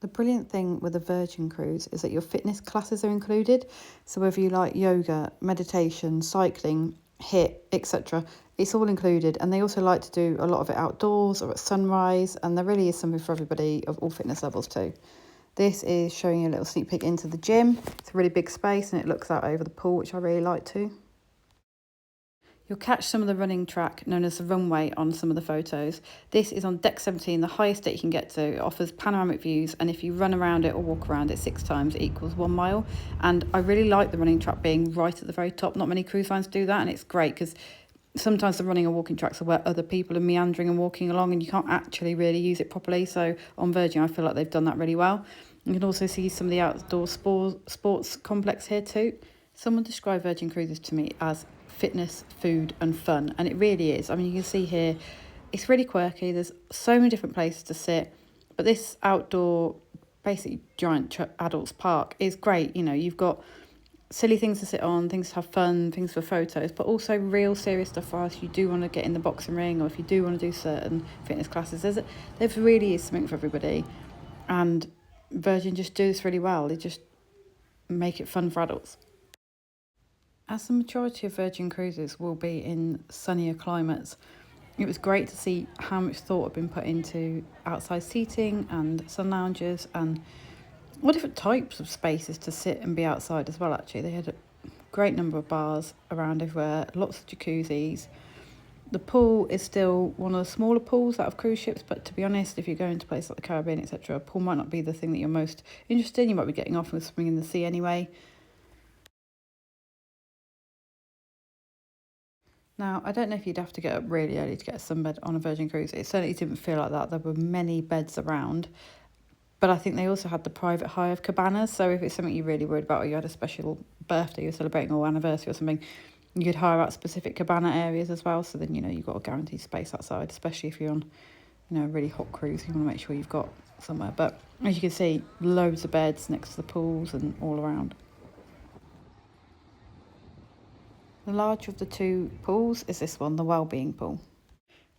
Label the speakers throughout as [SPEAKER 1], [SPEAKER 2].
[SPEAKER 1] The brilliant thing with a Virgin cruise is that your fitness classes are included. So whether you like yoga, meditation, cycling, HIIT, etc., it's all included. And they also like to do a lot of it outdoors or at sunrise. And there really is something for everybody of all fitness levels too. This is showing you a little sneak peek into the gym. It's a really big space and it looks out over the pool, which I really like too. You'll catch some of the running track known as the runway on some of the photos. This is on deck 17, the highest deck you can get to. It offers panoramic views, and if you run around it or walk around it 6 times, it equals 1 mile. And I really like the running track being right at the very top. Not many cruise lines do that, and it's great because sometimes the running and walking tracks are where other people are meandering and walking along, and you can't actually really use it properly. So on Virgin, I feel like they've done that really well. You can also see some of the outdoor sports complex here too. Someone described Virgin Cruises to me as fitness, food and fun, and it really is. I mean, you can see here it's really quirky. There's so many different places to sit, but this outdoor basically giant adults park is great. You know, you've got silly things to sit on, things to have fun, things for photos, but also real serious stuff for us. You do want to get in the boxing ring, or if you do want to do certain fitness classes, there really is something for everybody. And Virgin just do this really well. They just make it fun for adults. As the majority of Virgin cruises will be in sunnier climates, it was great to see how much thought had been put into outside seating and sun lounges and all different types of spaces to sit and be outside as well. Actually, they had a great number of bars around everywhere, lots of jacuzzis. The pool is still one of the smaller pools out of cruise ships, but to be honest, if you're going to places like the Caribbean, etc., a pool might not be the thing that you're most interested in. You might be getting off and swimming in the sea anyway. Now, I don't know if you'd have to get up really early to get a sunbed on a Virgin cruise. It certainly didn't feel like that. There were many beds around. But I think they also had the private hire of cabanas. So if it's something you're really worried about, or you had a special birthday you're celebrating or anniversary or something, you could hire out specific cabana areas as well. So then, you know, you've got a guaranteed space outside, especially if you're on, you know, a really hot cruise. You want to make sure you've got somewhere. But as you can see, loads of beds next to the pools and all around. The larger of the two pools is this one, the wellbeing pool.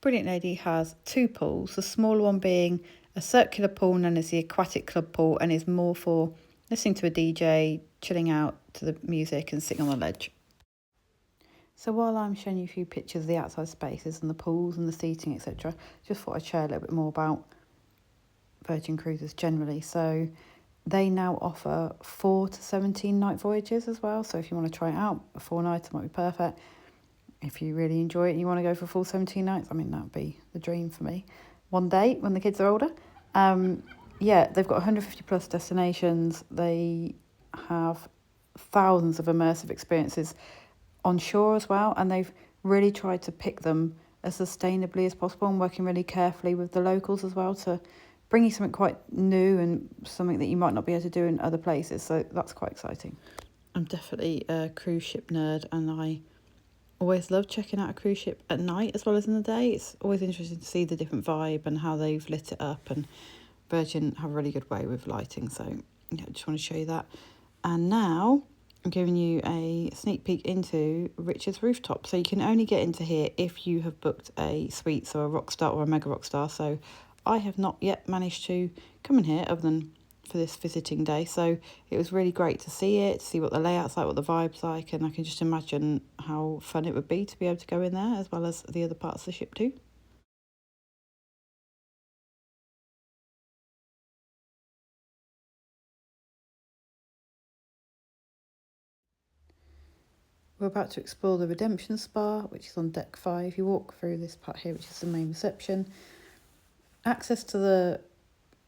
[SPEAKER 1] Brilliant Lady has 2 pools, the smaller one being a circular pool known as the aquatic club pool, and is more for listening to a DJ, chilling out to the music and sitting on the ledge. So while I'm showing you a few pictures of the outside spaces and the pools and the seating, etc., just thought I'd share a little bit more about Virgin Cruises generally. So they now offer 4 to 17 night voyages as well. So if you want to try it out, a 4 nighter might be perfect. If you really enjoy it and you want to go for full 17 nights, I mean, that would be the dream for me. One day when the kids are older. Yeah, they've got 150 plus destinations. They have thousands of immersive experiences on shore as well. And they've really tried to pick them as sustainably as possible and working really carefully with the locals as well to bring you something quite new and something that you might not be able to do in other places. So that's quite exciting. I'm definitely a cruise ship nerd, and I always love checking out a cruise ship at night as well as in the day. It's always interesting to see the different vibe and how they've lit it up, and Virgin have a really good way with lighting. So yeah, I just want to show you that. And now I'm giving you a sneak peek into Richard's Rooftop. So you can only get into here if you have booked a suite, so a rockstar or a mega rockstar. So I have not yet managed to come in here other than for this visiting day, so it was really great to see it, to see what the layout's like, what the vibe's like, and I can just imagine how fun it would be to be able to go in there as well as the other parts of the ship too. We're about to explore the Redemption Spa, which is on deck 5. You walk through this part here, which is the main reception. Access to the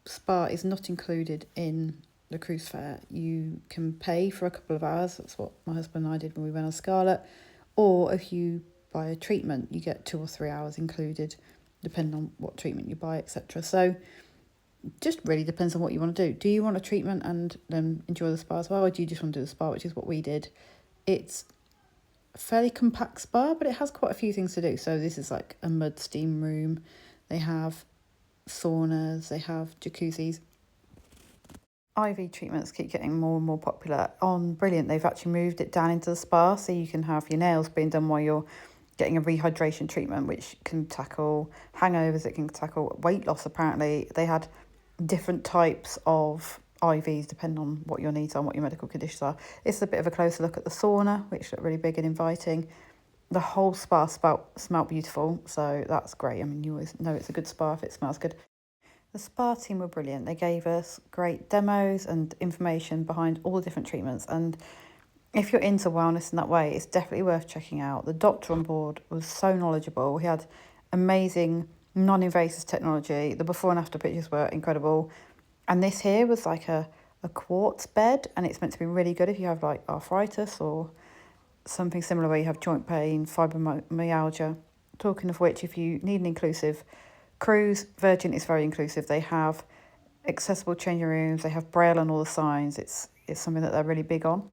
[SPEAKER 1] spa is not included in the cruise fare. You can pay for a couple of hours. That's what my husband and I did when we went on Scarlet. Or if you buy a treatment, you get 2 or 3 hours included, depending on what treatment you buy, etc. So just really depends on what you want to do. Do you want a treatment and then enjoy the spa as well, or do you just want to do the spa, which is what we did? It's a fairly compact spa, but it has quite a few things to do. So this is like a mud steam room. They have saunas, they have jacuzzis. IV treatments keep getting more and more popular. On Brilliant, they've actually moved it down into the spa, so you can have your nails being done while you're getting a rehydration treatment, which can tackle hangovers, it can tackle weight loss apparently. They had different types of IVs depending on what your needs are and what your medical conditions are. This is a bit of a closer look at the sauna, which looked really big and inviting. The whole spa smelled beautiful, so that's great. I mean, you always know it's a good spa if it smells good. The spa team were brilliant. They gave us great demos and information behind all the different treatments. And if you're into wellness in that way, it's definitely worth checking out. The doctor on board was so knowledgeable. He had amazing non-invasive technology. The before and after pictures were incredible. And this here was like a quartz bed, and it's meant to be really good if you have like arthritis or something similar where you have joint pain, fibromyalgia. Talking of which, if you need an inclusive cruise, Virgin is very inclusive. They have accessible changing rooms, they have braille on all the signs. It's something that they're really big on.